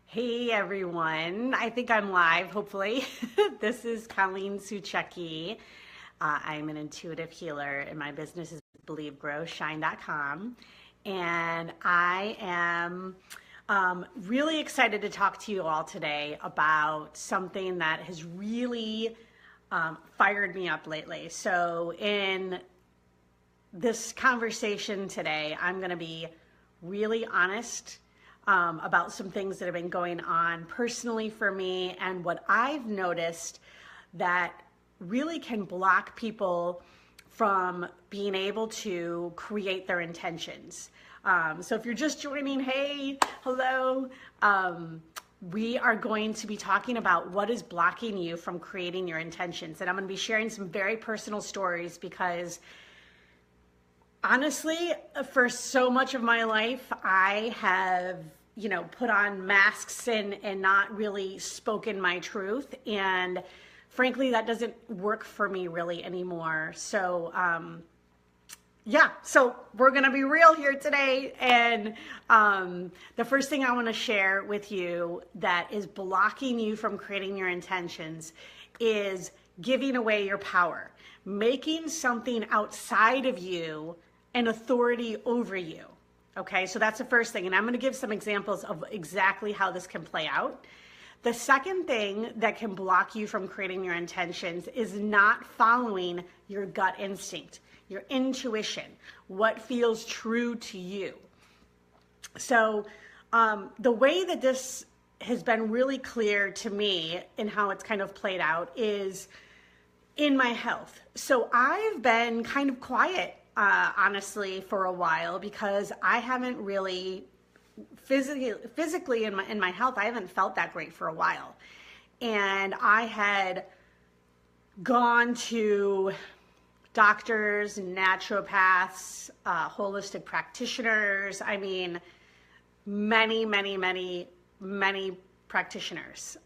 Hey everyone, I think I'm live, hopefully. This is Colleen Suchecki. I'm an intuitive healer, and my business is believegrowshine.com. And I am really excited to talk to you all today about something that has really fired me up lately. So, in this conversation today, I'm going to be really honest about some things that have been going on personally for me and what I've noticed that really can block people from being able to create their intentions. So if you're just joining, hey, hello. We are going to be talking about what is blocking you from creating your intentions. And I'm going to be sharing some very personal stories because honestly, for so much of my life, I have, put on masks and not really spoken my truth. And frankly, that doesn't work for me really anymore. So, so we're going to be real here today. And the first thing I want to share with you that is blocking you from creating your intentions is giving away your power, making something outside of you an authority over you. Okay, so that's the first thing. And I'm going to give some examples of exactly how this can play out. The second thing that can block you from creating your intentions is not following your gut instinct, your intuition, what feels true to you. So the way that this has been really clear to me and how it's kind of played out is in my health. So I've been kind of quiet honestly, for a while because I haven't really physically in my health, I haven't felt that great for a while. And I had gone to doctors, naturopaths, holistic practitioners. I mean, many practitioners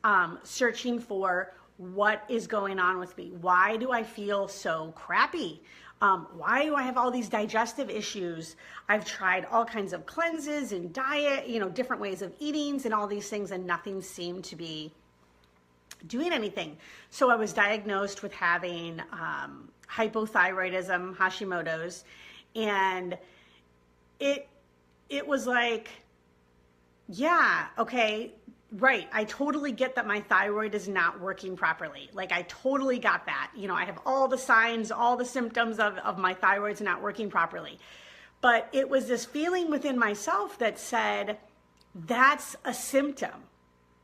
searching for what is going on with me. Why do I feel so crappy? Why do I have all these digestive issues? I've tried all kinds of cleanses and diet, different ways of eating and all these things, and nothing seemed to be doing anything. So I was diagnosed with having hypothyroidism, Hashimoto's, and it was like, yeah, okay, right. I totally get that my thyroid is not working properly. Like I totally got that. I have all the signs, all the symptoms of my thyroid's not working properly. But it was this feeling within myself that said, that's a symptom.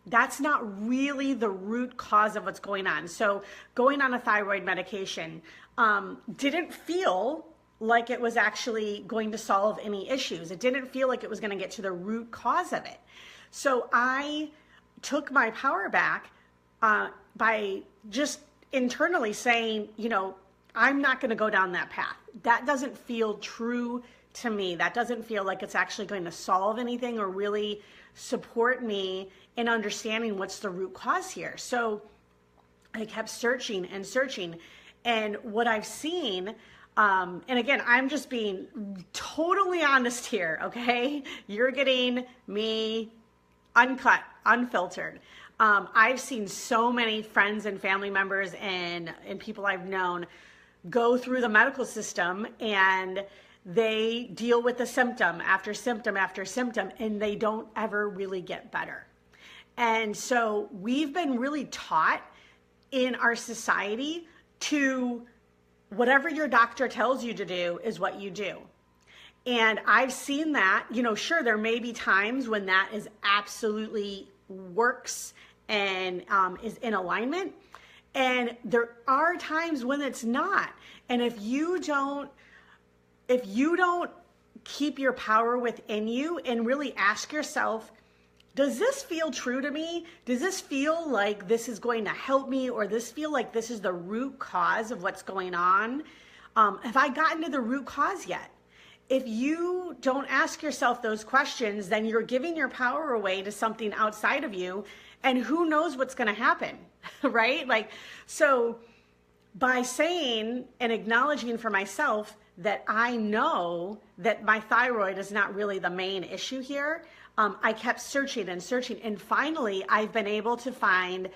That's not really the root cause of what's going on. So going on a thyroid medication didn't feel like it was actually going to solve any issues. It didn't feel like it was going to get to the root cause of it. So I took my power back by just internally saying, I'm not going to go down that path. That doesn't feel true to me. That doesn't feel like it's actually going to solve anything or really support me in understanding what's the root cause here. So I kept searching and searching. And what I've seen, and again, I'm just being totally honest here, okay? You're getting me uncut, unfiltered. I've seen so many friends and family members and people I've known go through the medical system and they deal with the symptom after symptom after symptom and they don't ever really get better. And so we've been really taught in our society to whatever your doctor tells you to do is what you do. And I've seen that, sure, there may be times when that is absolutely works and is in alignment. And there are times when it's not. And if you don't keep your power within you and really ask yourself, does this feel true to me? Does this feel like this is going to help me? Or this feel like this is the root cause of what's going on? Have I gotten to the root cause yet? If you don't ask yourself those questions, then you're giving your power away to something outside of you, and who knows what's going to happen, right? So by saying and acknowledging for myself that I know that my thyroid is not really the main issue here, I kept searching and searching. And finally, I've been able to find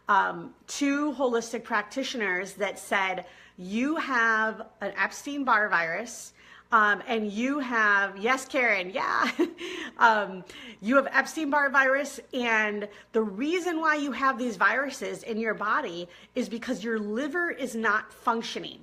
2 holistic practitioners that said, you have an Epstein-Barr virus, and you have, yes, Karen, yeah, you have Epstein-Barr virus, and the reason why you have these viruses in your body is because your liver is not functioning.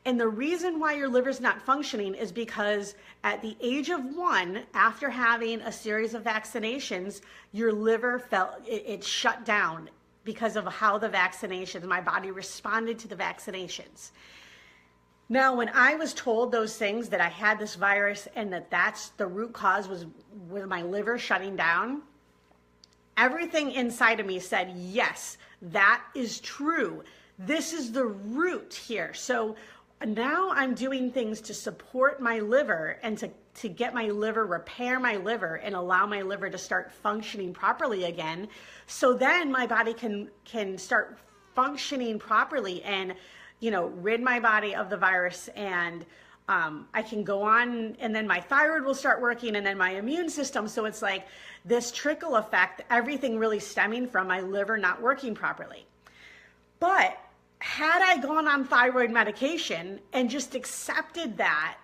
And the reason why your liver is not functioning is because at the age of 1, after having a series of vaccinations, your liver it shut down because of how the vaccinations, my body responded to the vaccinations. Now, when I was told those things, that I had this virus and that's the root cause was with my liver shutting down, everything inside of me said, yes, that is true. This is the root here. So now I'm doing things to support my liver and to get my liver, repair my liver and allow my liver to start functioning properly again. So then my body can start functioning properly and, rid my body of the virus, and I can go on, and then my thyroid will start working, and then my immune system. So it's like this trickle effect, everything really stemming from my liver not working properly. But had I gone on thyroid medication and just accepted that,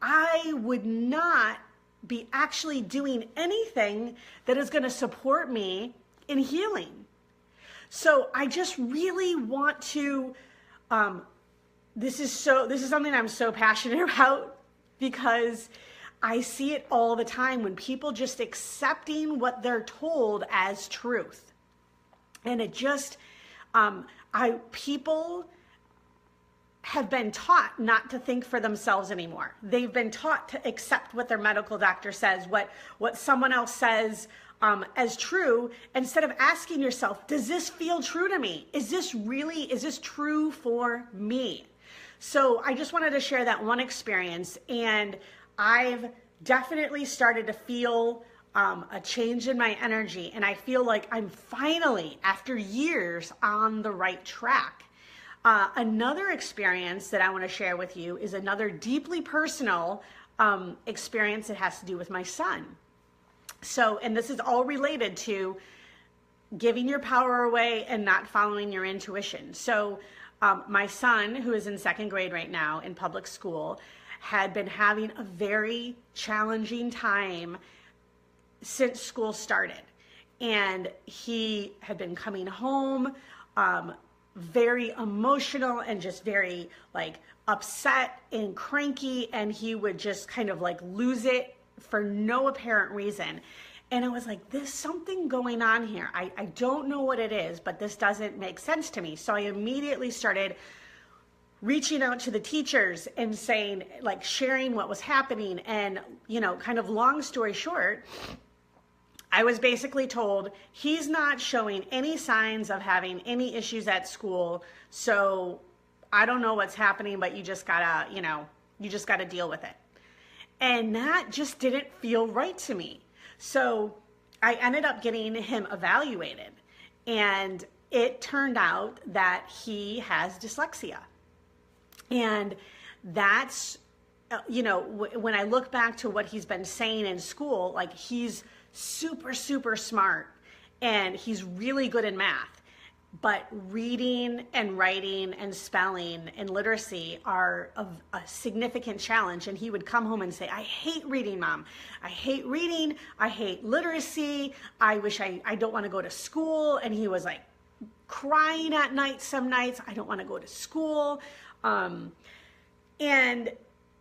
I would not be actually doing anything that is going to support me in healing. So I just really want to, this is something I'm so passionate about, because I see it all the time when people just accepting what they're told as truth. And it just, people have been taught not to think for themselves anymore. They've been taught to accept what their medical doctor says, what someone else says as true, instead of asking yourself, does this feel true to me? Is this true for me? So I just wanted to share that one experience, and I've definitely started to feel a change in my energy, and I feel like I'm finally, after years, on the right track. Another experience that I want to share with you is another deeply personal experience that has to do with my son. So, and this is all related to giving your power away and not following your intuition. So, my son, who is in 2nd grade right now in public school, had been having a very challenging time since school started. And he had been coming home very emotional and just very upset and cranky, and he would just kind of lose it for no apparent reason. And I was like, there's something going on here. I don't know what it is, but this doesn't make sense to me. So I immediately started reaching out to the teachers and saying, sharing what was happening. And, kind of long story short, I was basically told he's not showing any signs of having any issues at school. So I don't know what's happening, but you just gotta deal with it. And that just didn't feel right to me. So I ended up getting him evaluated, and it turned out that he has dyslexia. And that's, when I look back to what he's been saying in school, he's super, super smart and he's really good in math. But reading and writing and spelling and literacy are a significant challenge. And he would come home and say, I hate reading, Mom. I hate reading. I hate literacy. I wish I don't want to go to school. And he was crying at night some nights. I don't want to go to school. And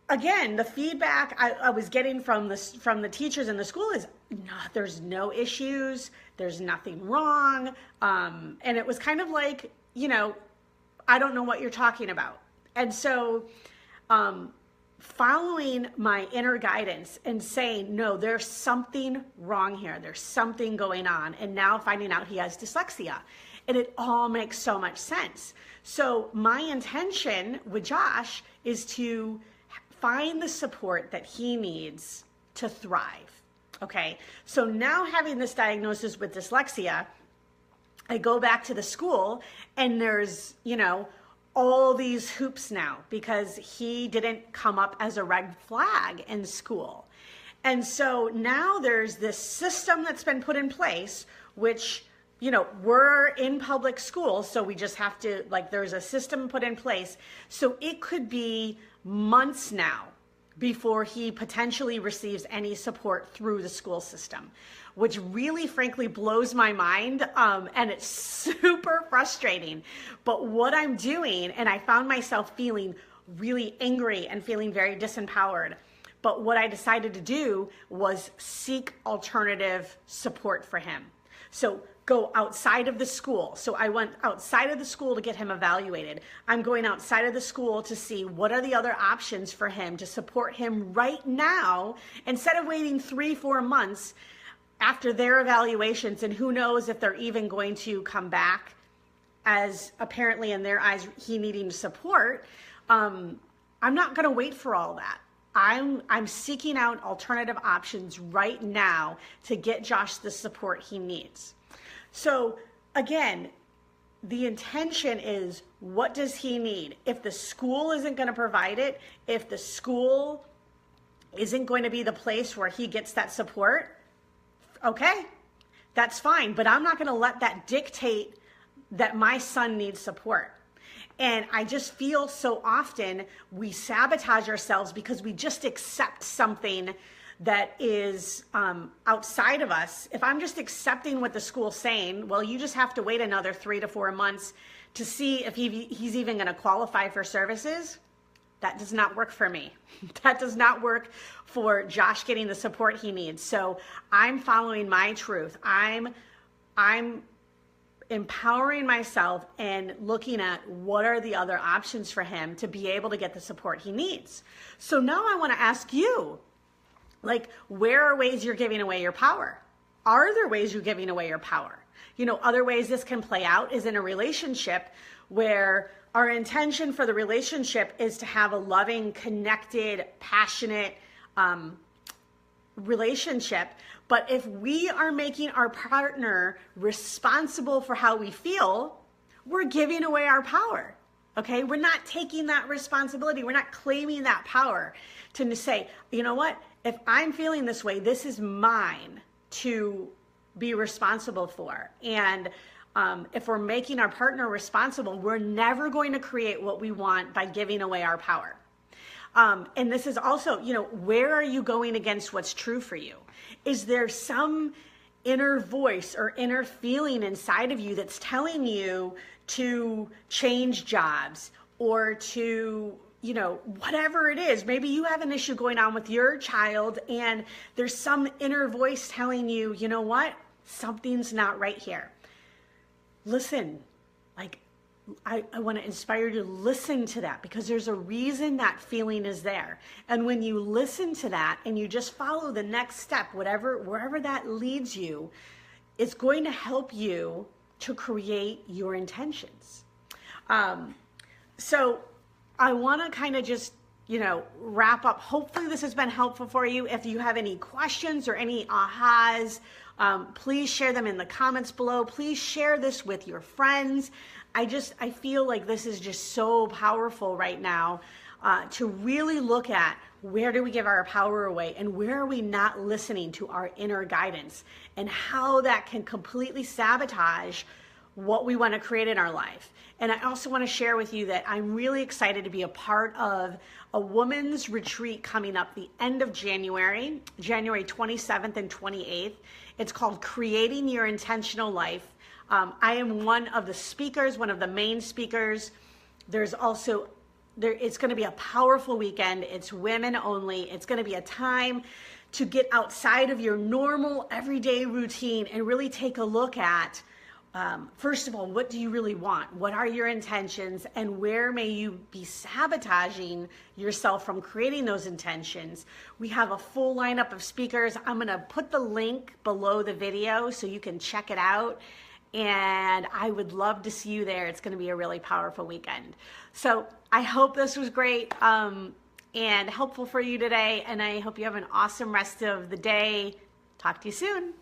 again, the feedback I was getting from the teachers in the school is, no, there's no issues, there's nothing wrong. And it was kind of I don't know what you're talking about. And so following my inner guidance and saying, no, there's something wrong here, there's something going on, and now finding out he has dyslexia. And it all makes so much sense. So my intention with Josh is to find the support that he needs to thrive. Okay, so now having this diagnosis with dyslexia, I go back to the school and there's, all these hoops now because he didn't come up as a red flag in school. And so now there's this system that's been put in place, which, you know, we're in public school, so we just have to, like, there's a system put in place. So it could be months now before he potentially receives any support through the school system, which really frankly blows my mind. And it's super frustrating. But what I'm doing, and I found myself feeling really angry and feeling very disempowered. But what I decided to do was seek alternative support for him. So go outside of the school. So I went outside of the school to get him evaluated. I'm going outside of the school to see what are the other options for him to support him right now, instead of waiting 3-4 months after their evaluations, and who knows if they're even going to come back as apparently in their eyes he needing support. I'm not going to wait for all that. I'm seeking out alternative options right now to get Josh the support he needs. So again, the intention is, what does he need? If the school isn't going to provide it, if the school isn't going to be the place where he gets that support, okay, that's fine. But I'm not going to let that dictate that my son needs support. And I just feel so often we sabotage ourselves because we just accept something that is outside of us. If I'm just accepting what the school's saying, well, you just have to wait another 3 to 4 months to see if he's even going to qualify for services. That does not work for me. That does not work for Josh getting the support he needs. So I'm following my truth. I'm empowering myself and looking at what are the other options for him to be able to get the support he needs. So now I want to ask you, like, where are ways you're giving away your power? Are there ways you're giving away your power? You know, other ways this can play out is in a relationship where our intention for the relationship is to have a loving, connected, passionate relationship. But if we are making our partner responsible for how we feel, we're giving away our power. Okay? We're not taking that responsibility. We're not claiming that power to say, you know what? If I'm feeling this way, this is mine to be responsible for. And if we're making our partner responsible, we're never going to create what we want by giving away our power. And this is also, you know, where are you going against what's true for you? Is there some inner voice or inner feeling inside of you that's telling you to change jobs or to, you know, whatever it is? Maybe you have an issue going on with your child and there's some inner voice telling you, you know what? Something's not right here. Listen, like, I want to inspire you to listen to that, because there's a reason that feeling is there. And when you listen to that and you just follow the next step, wherever that leads you, it's going to help you to create your intentions. So I want to kind of just, you know, wrap up. Hopefully this has been helpful for you. If you have any questions or any ahas, please share them in the comments below. Please share this with your friends. I feel like this is just so powerful right now, to really look at where do we give our power away and where are we not listening to our inner guidance, and how that can completely sabotage what we want to create in our life. And I also want to share with you that I'm really excited to be a part of a women's retreat coming up the end of January 27th and 28th. It's called Creating Your Intentional Life. I am one of the speakers, one of the main speakers. There's also, it's going to be a powerful weekend. It's women only. It's going to be a time to get outside of your normal everyday routine and really take a look at, first of all, what do you really want? What are your intentions? And where may you be sabotaging yourself from creating those intentions? We have a full lineup of speakers. I'm going to put the link below the video so you can check it out. And I would love to see you there. It's going to be a really powerful weekend. So I hope this was great and helpful for you today. And I hope you have an awesome rest of the day. Talk to you soon.